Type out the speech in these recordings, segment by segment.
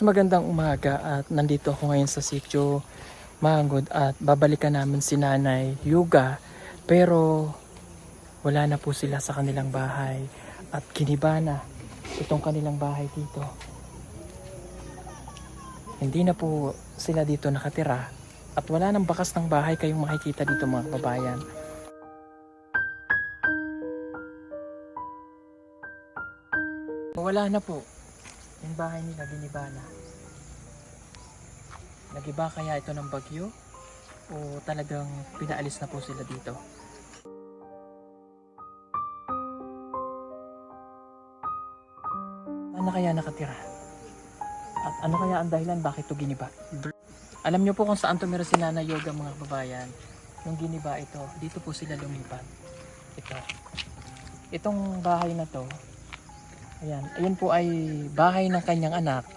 So magandang umaga at nandito ako ngayon sa sitio Mangod at babalikan namin si Nanay Yuga, pero wala na po sila sa kanilang bahay at giniba na itong kanilang bahay dito. Hindi na po sila dito nakatira at wala nang bakas ng bahay kayong makikita dito mga kababayan. Wala na po. Yung bahay nila giniba na. Nagiba kaya ito ng bagyo? O talagang pinaalis na po sila dito? Ano kaya nakatira? At ano kaya ang dahilan bakit ito giniba? Alam niyo po kung saan tumira si Nanay Yuga mga kababayan. Nung giniba ito, dito po sila lumipat. Ito. Itong bahay na to, ayan po ay bahay ng kanyang anak.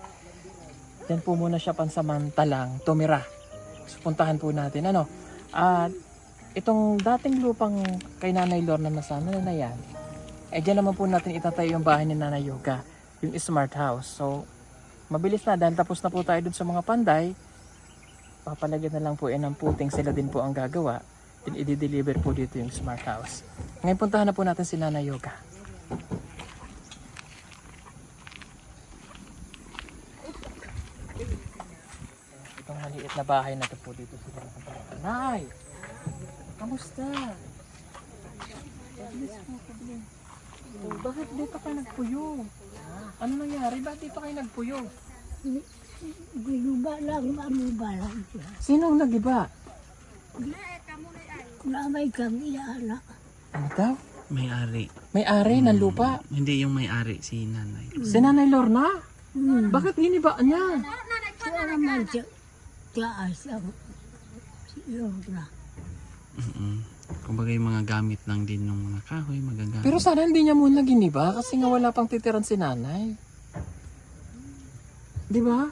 Yan po muna siya pansamantalang tumira. So, puntahan po natin. At itong dating lupang kay Nanay Lorna na sana na yan, dyan naman po natin itatayo yung bahay ni Nanay Yuga, yung smart house. So, mabilis na dahil tapos na po tayo dun sa mga panday. Papalagyan na lang po ng puting, sila din po ang gagawa. Then i-deliver po dito yung smart house. Ngayon puntahan na po natin si Nanay Yuga. Itong maliit na bahay na ito po dito sila nakatira. Nay! Kamusta? Bakit dito kayo nagpuyo? Ano nangyari? Bakit dito kayo nagpuyo? Ginuba lang, amuba lang siya. Sinong nagiba? Namay kami anak. Ano daw? May-ari. May-ari ng lupa? Hindi yung may-ari, si nanay. Si Nanay Lorna? Bakit giniba niya? Siya naman siya. Taas ang Lorna. Kumbaga yung mga gamit lang din ng mga kahoy, magagamit. Pero sana hindi niya muna giniba kasi nga wala pang titiran si Nanay. Di ba?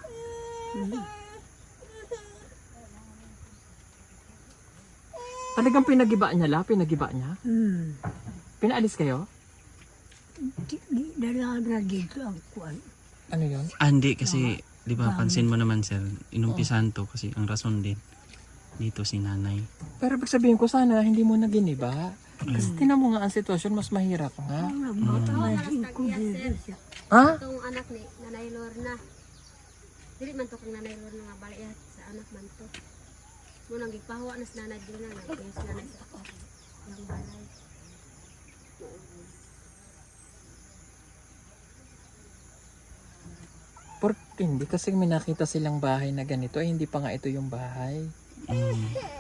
Talagang pinagiba niya la? Pinagiba niya? Pinaalis kayo? Dala na dito ang kuwan. Ano yun? Hindi kasi, di ba, pansin mo naman sir, inumpisahan to kasi ang rason din dito si nanay. Pero ibig sabihin ko sana hindi mo na giniba. Kasi tinan mo nga ang sitwasyon, mas mahirap nga. Mahin ko dito siya. Ha? Itong anak ni Nanay Lorna. Dili man to kang Nanay Lorna nga balay sa anak man to. Mo nang gipahawa na sa nanay din na nagkayos nanay sa ako. Yang balay. Hindi kasi may nakita silang bahay na ganito ay hindi pa nga ito yung bahay.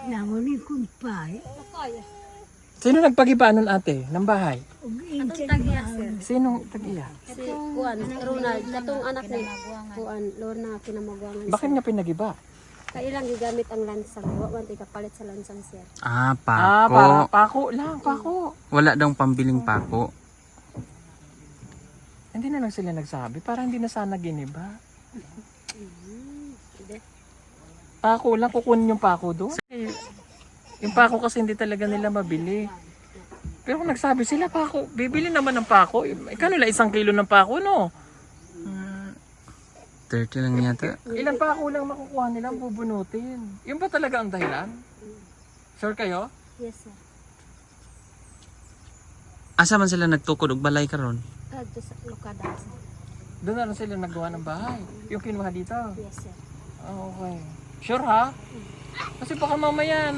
Namuni kong pay. Sino nagpagiba nun ate ng bahay? Ug Atong insa tagya sir. Sinong tag-iya? Si Kuan Ronald, katong anak ni Kuan Lorna kinamagwangan. Bakit nga pinagiba? Kailang gigamit ang lansang. Wa man tay kapalit sa lansang sir. Pako. Pako lang, pako. Wala daw pambiling pako. Hindi na lang sila nagsabi, para hindi na sana giniba. Pako lang, kukunin yung pako doon. Yung pako kasi hindi talaga nila mabili. Pero kung nagsabi sila, pako, bibili naman ng pako. Kano lang 1 kilo ng pako, no? 30 lang yata. Ilang pako lang makukuha nila, bubunutin. Yun ba talaga ang dahilan? Sure kayo? Yes sir. Asa man sila nagtukod og balay karon? Kadto sa Lokada sir. Doon na lang sila nagawa ng bahay. Yung kinuha dito. Yes sir. Oh, okay. Sure ha? Kasi baka mamaya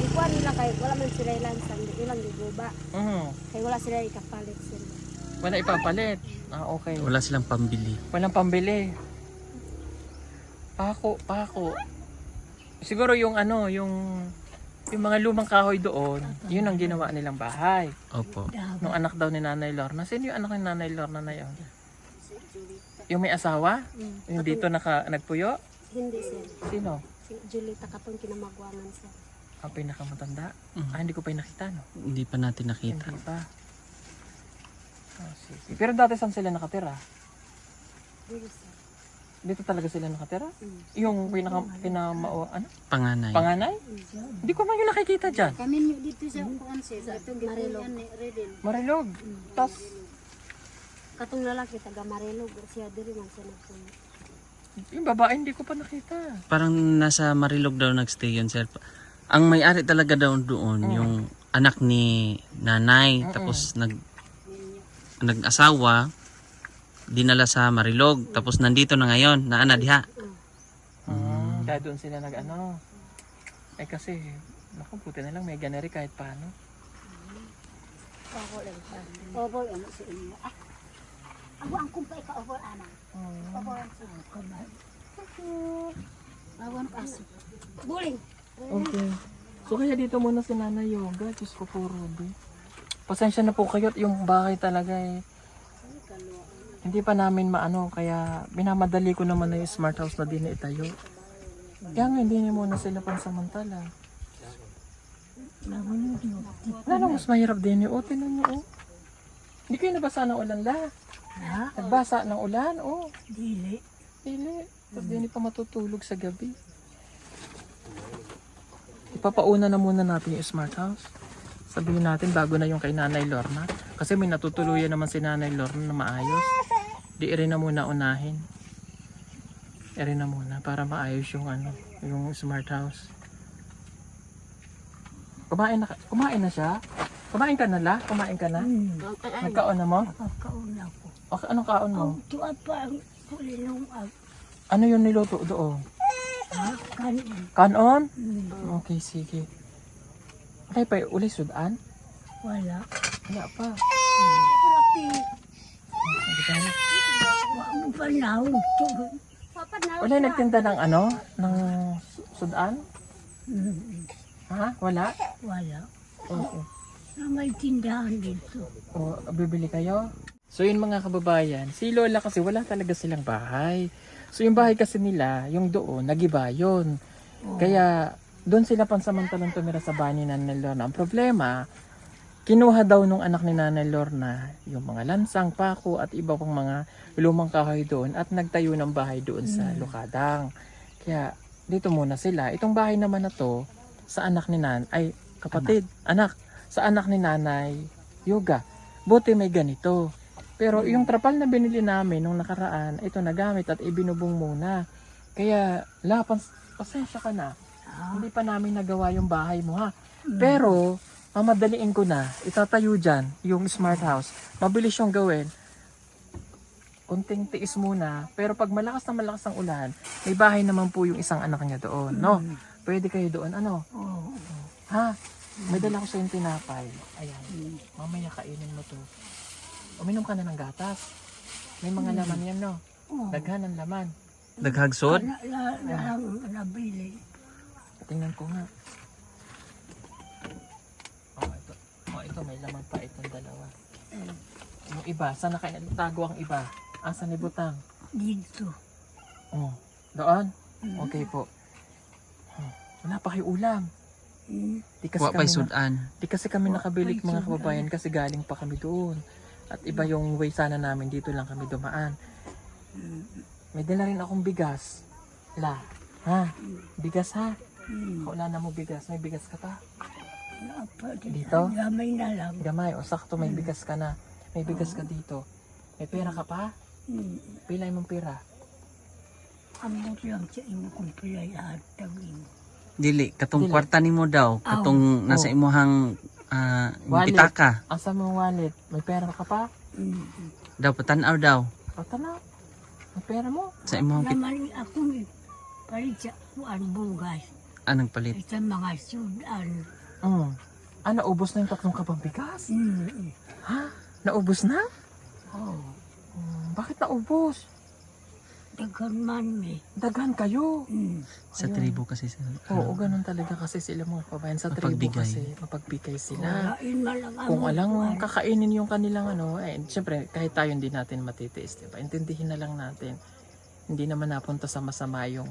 Ikuan nila kay wala man sila lansang, ilang giguba. Kay wala sila ikapalit sir. Wala ipapalit. Okay. Wala silang pambili. Walang pambili. Pako. Siguro yung yung mga lumang kahoy doon, yun ang ginawa nilang bahay. Opo. Nung anak daw ni Nanay Lorna. Sino yung anak ni Nanay Lorna na yun? Yung may asawa? Yung dito nagpuyo? Hindi sir. Sino? Si Julita katong kinamagwangan sir. Ang pinakamatanda? Hindi ko pa yung nakita, no? Hindi pa natin nakita. Hindi pa. Sige. Pero dati saan sila nakatira? Dili sir. Dito talaga sila nakatira? Yung Panganay. panganay? Hindi ko man yung nakikita dyan. Kami dito sa kuwan siya. Sa Marilog. Redin. Marilog. Tas Katong lalaki taga Marilog siya diri man siya nagpuyo. Yung babae hindi ko pa nakita. Parang nasa Marilog daw nagstay yun, sir. Ang may-ari talaga daw doon, yung anak ni nanay, tapos nag-asawa, dinala sa Marilog, tapos nandito na ngayon, naana diha. Kaya doon sila nag-ano. Eh kasi, naku, puti na lang may ganeri kahit paano. Ako lang siya. Over ano sa inyo. Ah. Ako ang kumpay ka over ana. Over sa kamay. Awan paso. Buling. Okay. So kaya dito muna si Nanay Yoga. Diyos ko po, Ruby. Pasensya na po kayo at yung bahay talaga eh. Hindi pa namin maano. Kaya minamadali ko naman na yung smart house na din na itayo. Kaya nga hindi niyo muna sila pansamantala. Lalo mas mahirap din yung tinan niyo oh. Hindi kayo nabasa ng ulan la. Ha? Nagbasa ng ulan oh. Dili. Dili. Tapos di pa matutulog sa gabi. Ipapauna na muna natin yung smart house. Sabihin natin bago na yung kay Nanay Lorna. Kasi may natutuluyan naman si Nanay Lorna na maayos. Di rin na muna unahin. Rin na muna para maayos yung ano, yung smart house. Kumain na siya? Kumain ka na la? Kumain ka na? Nagkaon na mo? Nakakauna ko. O, anong kaon mo? Ang tuwa pa ang huli ng Ano yung niluto doon? kanin. Kanon? Okay, sige. Okay pa, uli sudan? Wala. Wala pa. Grabe. Hindi Wala mo pa naon. Papad na. wala nagtinda ng ano? Ng sudan? Ha? Wala? Wala. Oo. Na may tindahan dito. O, bibili kayo? So yun mga kababayan, si Lola kasi wala talaga silang bahay. So yung bahay kasi nila, yung doon, nagiba yun. Kaya doon sila pansamantalang tumira sa bahay ni Nanay Lorna. Ang problema, kinuha daw nung anak ni Nanay Lorna yung mga lansang, pako at iba pang mga lumang kahoy doon at nagtayo ng bahay doon sa Lukadang. Kaya dito muna sila. Itong bahay naman na to sa anak ni Nanay, anak, sa anak ni Nanay Yoga. Buti may ganito. Pero yung trapal na binili namin nung nakaraan, ito nagamit at ibinubong muna. Kaya, pasensya ka na. Hindi pa namin nagawa yung bahay mo ha. Pero, mamadaliin ko na. Itatayo dyan yung smart house. Mabilis yung gawin. Kunting tiis muna. Pero pag malakas ang ulan, may bahay naman po yung isang anak niya doon. No? Pwede kayo doon. Ano? Oo. Ha? May dala ko sa yung tinapay. Ayan. Mamaya kainin mo to. Uminom ka na ng gatas. May mga laman yan, no? Daghan ng laman. Daghagsod? Nabili. Tingnan ko nga. Ito may laman pa itong dalawa. Yung iba, saan na kayo nagtago ang iba? Asa ni Butang? Dito. Oh, doon? Okay po. Wala pa kayo ulam. Di kasi Wa pa'y kami sudan. Di kasi kami nakabilik mga kababayan kasi galing pa kami doon. At iba yung way sana namin, dito lang kami dumaan. May dala rin akong bigas. La, ha? Bigas ha? Wala na mo bigas. May bigas ka pa? Dito? Gamay na lang. Gamay, o sakto may bigas ka na. May bigas ka dito. May pera ka pa? Pilay mong pera. Amot lang sa imo kung pilay at tagin. Dili, katong Dili. kwarta nimo daw, katong nasa imuhang Wallet. pitaka. Asa mong wallet? May pera ka pa? Daw, patanaw daw. O tanaw. May pera mo? Sa imuhang Naman ako ni palit sa kuan bugas. anong palit? Sa mga sudan. Naubos na yung 3 kabang bigas? Ha? Naubos na? Oh, Bakit naubos? daghan man eh. Daghan kayo. Sa tribo kasi sa Oo, ganun talaga kasi sila mga kabayan sa tribo Mapagbigay. kasi mapagbigay sila. Kurain man lang Kung ang alang kuan. kakainin yung kanilang syempre kahit tayo hindi natin matitiis, diba? Intindihin na lang natin. Hindi naman napunta sa masama yung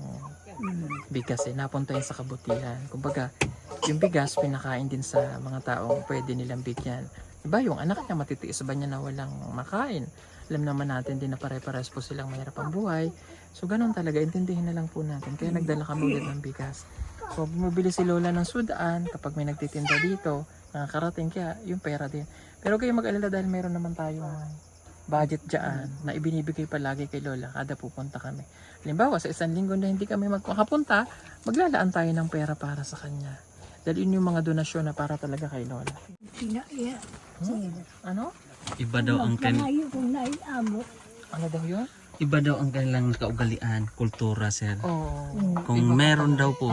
bigas napunta yun sa kabutihan. Kumbaga, yung bigas pinakain din sa mga taong pwede nilang bigyan. Diba yung anak niya matitiis ba niya na walang makain? Alam naman natin din na pare-pares po silang mahirap ang buhay. So ganun talaga, intindihin na lang po natin. Kaya nagdala kami ulit ng bigas. So bumibili si Lola ng sudan kapag may nagtitinda dito, nakakarating kaya yung pera din. Pero kayo mag-alala dahil meron naman tayong budget dyan na ibinibigay palagi kay Lola kada pupunta kami. Halimbawa, sa isang linggo na hindi kami magkakapunta, maglalaan tayo ng pera para sa kanya. Dahil yun yung mga donasyon na para talaga kay Lola. Sinaiya. Ano? Iba daw ang Magkanayo kung naiamot. Ano daw yun? iba daw ang kanilang kaugalian, kultura, sir. Oo. Kung Iba meron talaga. daw po,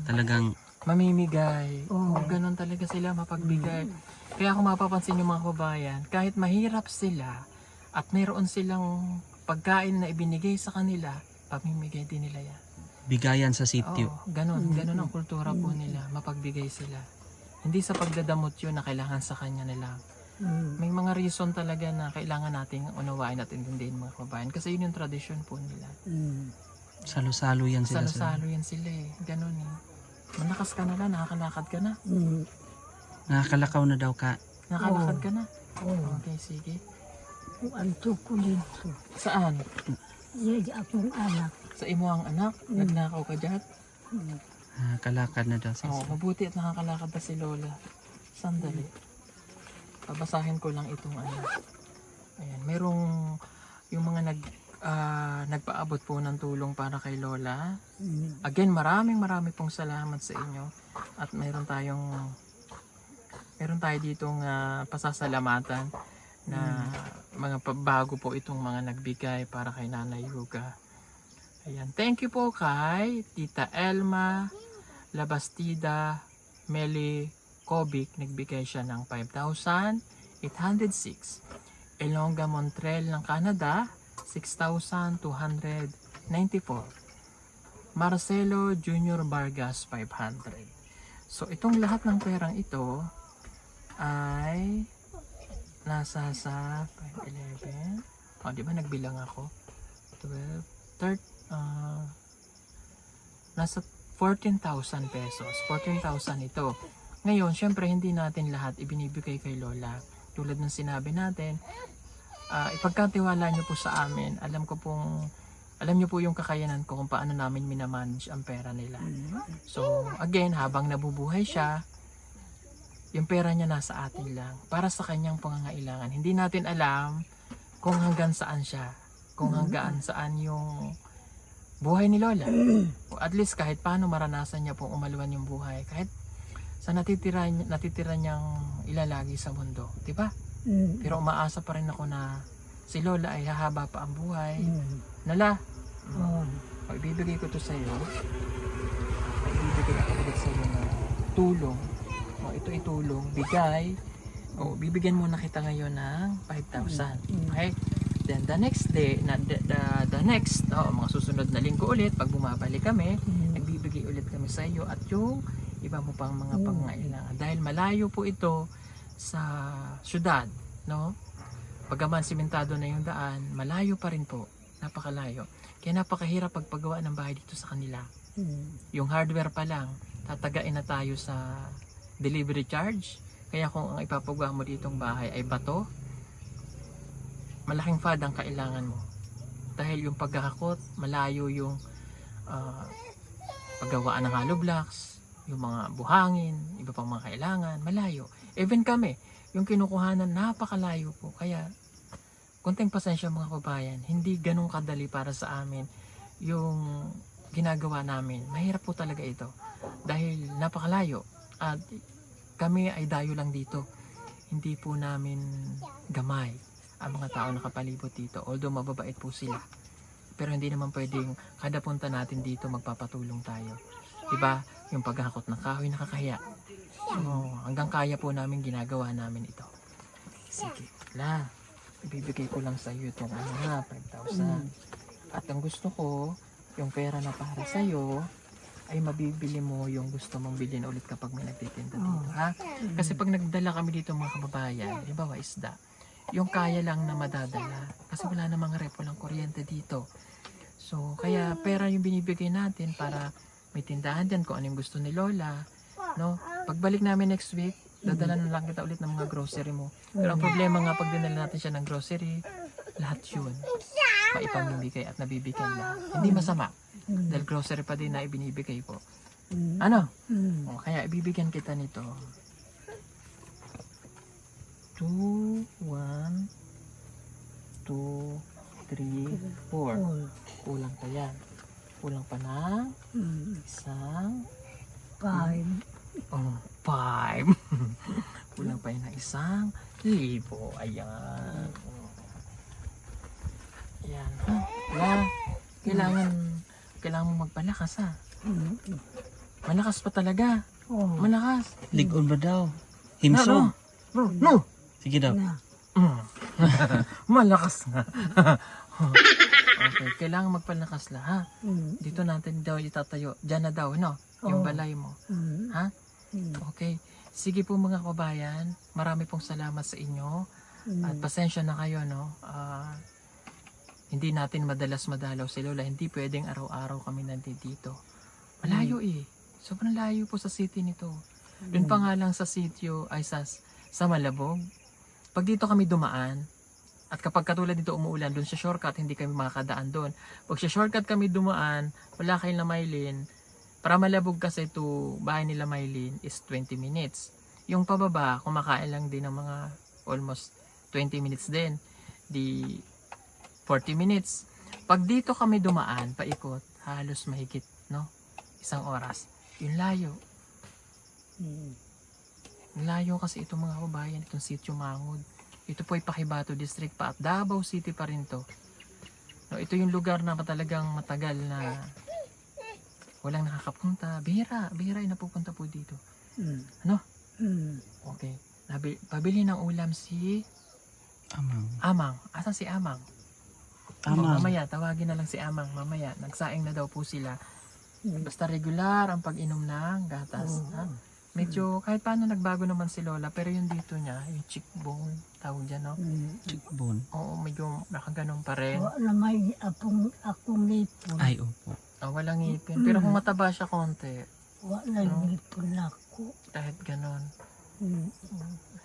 talagang Mamimigay. Oo. Ganon talaga sila mapagbigay. Kaya kung mapapansin yung mga kababayan, kahit mahirap sila at mayroon silang pagkain na ibinigay sa kanila, pamimigay din nila yan. bigayan sa sitio. Oo, ganon ang kultura po nila, mapagbigay sila. Hindi sa pagdadamot yun na kailangan sa kanya nila. May mga reason talaga na kailangan nating unawain at intindihin mga kababayan kasi yun yung tradisyon po nila. Salo-salo yan sila, sir. Salo-salo yan sila eh, ganon eh. Manakas ka na lang, nakakalakad ka na. Nakakalakaw na daw ka. Nakalakad ka na. Oo. Okay, sige. Ang tukulito. Saan? Yan akong anak. Sa imo ang anak? Nagnakaw ka dyan? Nakakalakad na daw siya. Oo, mabuti at nakakalakad na si Lola. Sandali. Babasahin ko lang itong ano. Ayan, merong yung mga nagpaabot po ng tulong para kay Lola. Again, marami pong salamat sa inyo. At meron tayo ditong pasasalamatan na mga bago po itong mga nagbigay para kay Nanay Yuga. Ayan, thank you po kay Tita Elma Labastida Meli Kobic, nagbigay siya ng 5,806. Elonga Montreal ng Canada, 6,294. Marcelo Junior Vargas, 500. So itong lahat ng perang ito ay nasa sa 5, 11. Di ba nagbilang ako? 12, 13, nasa 14,000 pesos. 14,000 ito. Ngayon, syempre hindi natin lahat ibinibigay kay Lola. Tulad ng sinabi natin, ipagkatiwala nyo po sa amin. Alam nyo po yung kakayanan ko kung paano namin minamanage ang pera nila. So, again, habang nabubuhay siya, yung pera niya nasa atin lang. Para sa kanyang pangangailangan. Hindi natin alam kung hanggang saan siya. Kung hanggang saan yung buhay ni Lola. O at least kahit paano maranasan niya pong umaluan yung buhay. Kahit sa natitira niyang ilalagi sa mundo. Diba? Pero umaasa pa rin ako na si Lola ay hahaba pa ang buhay. Nala, ibibigay ko to sa iyo. Ibibigay ako ulit sa iyo na tulong. O ito itulong, bigay. O bibigyan muna kita ngayon ng 5,000. Okay? Then the next day, the next, mga susunod na linggo ulit, pag bumabalik kami, nagbibigay ulit kami sa iyo at yung iba mo pang mga pangailangan. Dahil malayo po ito sa syudad, no? Pagkaman simentado na yung daan, malayo pa rin po. Napakalayo. Kaya napakahirap pagpagawa ng bahay dito sa kanila. Yung hardware pa lang, tatagain na tayo sa delivery charge. Kaya kung ang ipapagawa mo ditong bahay ay bato, malaking fad ang kailangan mo. Dahil yung pagkakakot, malayo yung paggawaan ng hollow blocks, yung mga buhangin, iba pang mga kailangan, malayo. Even kami, yung kinukuhanan, napakalayo po. Kaya, konting pasensya mga kabayan, hindi ganun kadali para sa amin yung ginagawa namin. Mahirap po talaga ito. Dahil napakalayo. At kami ay dayo lang dito. Hindi po namin gamay ang mga tao nakapalibot dito. Although mababait po sila. Pero hindi naman pwedeng kada punta natin dito magpapatulong tayo. Diba? Yung paghakot ng kahoy nakakahiya. Hanggang kaya po namin ginagawa namin ito. Sige. Ibibigay ko lang sa iyo itong 5,000. At ang gusto ko, yung pera na para sa iyo, ay mabibili mo yung gusto mong bilhin ulit kapag may nagtitinda dito. Ha? Kasi pag nagdala kami dito mga kababayan, halimbawa isda, yung kaya lang na madadala. Kasi wala namang rep, walang kuryente dito. So, kaya pera yung binibigay natin para may tindahan din kung ano yung gusto ni Lola. No? Pagbalik namin next week, dadala na lang kita ulit ng mga grocery mo. Pero ang problema nga pag dinala natin siya ng grocery, lahat yun maipamimigay at nabibigay lang. Hindi masama. Dahil grocery pa din na ibinibigay po. Ano? O, kaya ibibigyan kita nito. 2, 1, 2, 3, 4. Kulang pa yan. Kulang pa ng isang... 5. Oh, 5. Kulang pa yun ng 1,000. Ayan. Ayan. Ha? Kailangan mong magpalakas ha. Malakas pa talaga. Malakas. Ligon ba daw? Himsog. No. Sige daw. Malakas nga. Okay, kailangan magpalakas la ha. Dito natin daw itatayo. Diyan na daw, no? Yung balay mo. Ha? Okay. Sige po mga kabayan, marami pong salamat sa inyo. At pasensya na kayo, no? Hindi natin madalas madalaw si Lola. Hindi pwedeng araw-araw kami nandito. Malayo eh. Sobrang layo po sa city nito. Doon pa nga lang sa sitio ay sa Malabog. Pag dito kami dumaan, at kapag katulad dito umuulan, doon sa shortcut, hindi kami makakadaan doon. Pag sa shortcut kami dumaan, wala kay Maylin. Para Malabog kasi to bahay nila Maylin is 20 minutes. Yung pababa, kumakain lang din ng mga almost 20 minutes din. Di 40 minutes. Pag dito kami dumaan, paikot, halos mahigit, no? 1 oras. Yung layo. Layo kasi itong mga kabayan, itong sitio Mangod. Ito po ay Pakibato District pa at Davao City pa rin to. No, ito yung lugar na talagang matagal na walang nakakapunta. Bihira ay napupunta po dito. Ano? Okay. Pabili ng ulam si Amang. Asan si Amang? Mamaya, tawagin na lang si Amang. Mamaya, nagsaing na daw po sila. Basta regular ang pag-inom ng gatas. Ha? Medyo, kahit paano nagbago naman si Lola, pero yung dito niya, yung cheekbone, tawag dyan, no? Cheekbone. Oo, medyo nakaganong pa rin. Wala may akong lipon. Ay, opo. Walang ngipin. Pero kung mataba siya konti, Wala lipon ako. kahit ganon.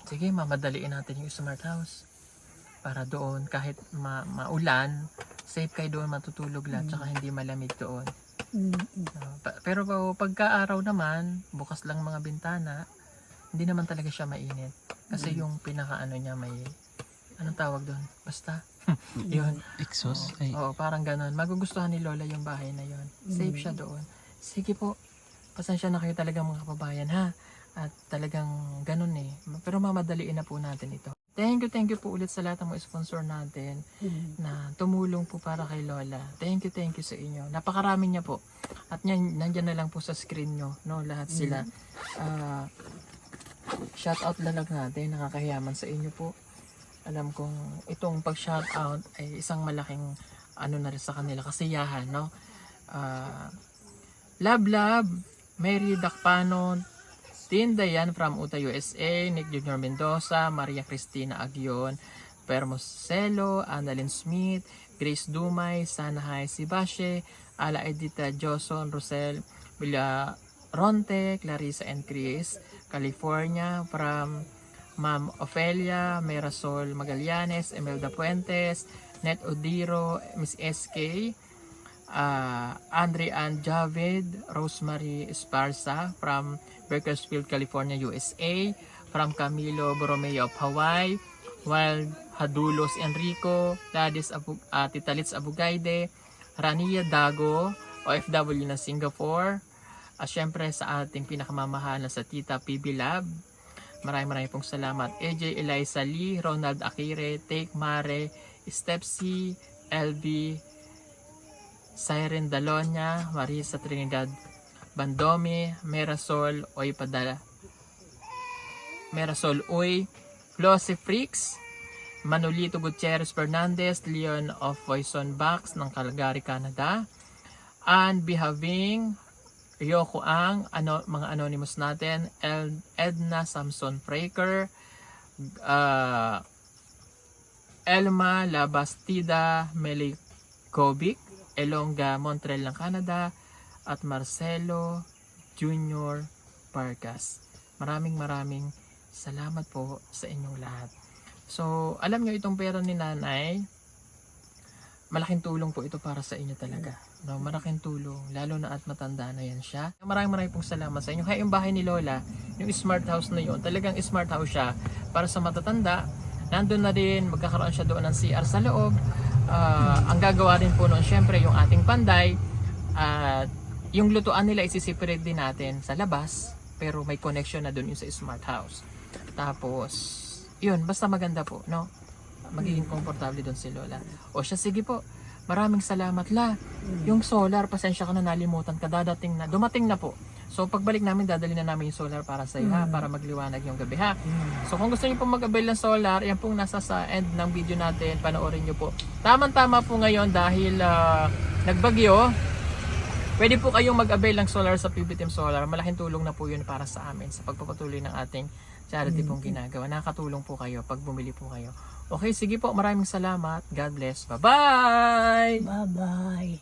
Sige, mamadaliin natin yung smart house. Para doon, kahit maulan, safe kayo doon, matutulog lang, tsaka hindi malamig doon. Pero pagka-araw naman, bukas lang mga bintana, hindi naman talaga siya mainit. Kasi yung pinaka-ano niya may, anong tawag doon? Basta, yun. Exhaust. Ay. Oo, parang ganon. Magugustuhan ni Lola yung bahay na yun. Safe siya doon. Sige po, pasensya na kayo talaga mga kababayan ha. At talagang ganon eh. Pero mamadaliin na po natin ito. Thank you po ulit sa lahat ng mga sponsor natin na tumulong po para kay Lola. Thank you sa inyo. Napakarami niya po. At nandyan na lang po sa screen nyo, no? Lahat sila. Shout out na lang natin. Nakakahiyaman sa inyo po. Alam kong itong pag-shout out ay isang malaking ano na rin sa kanila. Kasiyahan, no? Love, Mary Dakpano, Tindayan from Uta, USA, Nick Junior Mendoza, Maria Cristina Aguion, Permoselo, Annalyn Smith, Grace Dumay, Sanahay Sibashe, Ala Edita Joson, Rosel Villaronte, Clarissa and Chris, California, from Ma'am Ofelia, Merasol Magallanes, Emelda Puentes, Net Odiro, Miss SK, Andre Ann Javed, Rosemary Esparza from Bakersfield, California, USA, from Camilo Borromeo of Hawaii, Wild Hadulos Enrico, Titalitz Abugayde, Rania Dago, OFW na Singapore, syempre sa ating pinakamamahal na sa Tita PB Lab, maraming pong salamat. AJ Eliza Lee, Ronald Akire, Take Mare, Stepsy, LB, Siren Dalonya, Marisa Trinidad Bandomi, Merasol Oy Padala, Merasol Oy, Flossy Freaks, Manolito Gutierrez Fernandez, Leon of Poison Box ng Calgary, Canada, and Behaving, Ryoko Ang, mga anonymous natin, Edna Samson Fraker, Elma Labastida Melikovic, Elonga Montreal ng Canada, at Marcelo Junior Parcas. Maraming salamat po sa inyong lahat. So, alam nyo itong pera ni Nanay, malaking tulong po ito para sa inyo talaga. No, malaking tulong, lalo na at matanda na yan siya. Maraming pong salamat sa inyo. Kaya yung bahay ni Lola, yung smart house na yun, talagang smart house siya para sa matatanda Nandun na din, magkakaroon siya doon ng CR sa loob. Ang gagawa din po noon syempre yung ating panday. At yung lutuan nila isi-separate din natin sa labas, pero may connection na doon yung sa smart house. Tapos, yun, basta maganda po, no? Magiging komportable doon si Lola. O siya, sige po. Maraming salamat la. Yung solar, pasensya ka na nalimutan ka, dumating na po. So pagbalik namin, dadali na namin yung solar para sa iyo ha, para magliwanag yung gabi ha. So kung gusto niyo pong mag-avail ng solar, yan pong nasa sa end ng video natin, panoorin niyo po. Tamang-tama po ngayon dahil nagbagyo. Pwede po kayong mag-avail ng solar sa PB Team Solar. Malaking tulong na po yun para sa amin sa pagpapatuloy ng ating charity pong ginagawa. Nakakatulong po kayo pag bumili po kayo. Okay, sige po. Maraming salamat. God bless. Bye-bye! Bye-bye.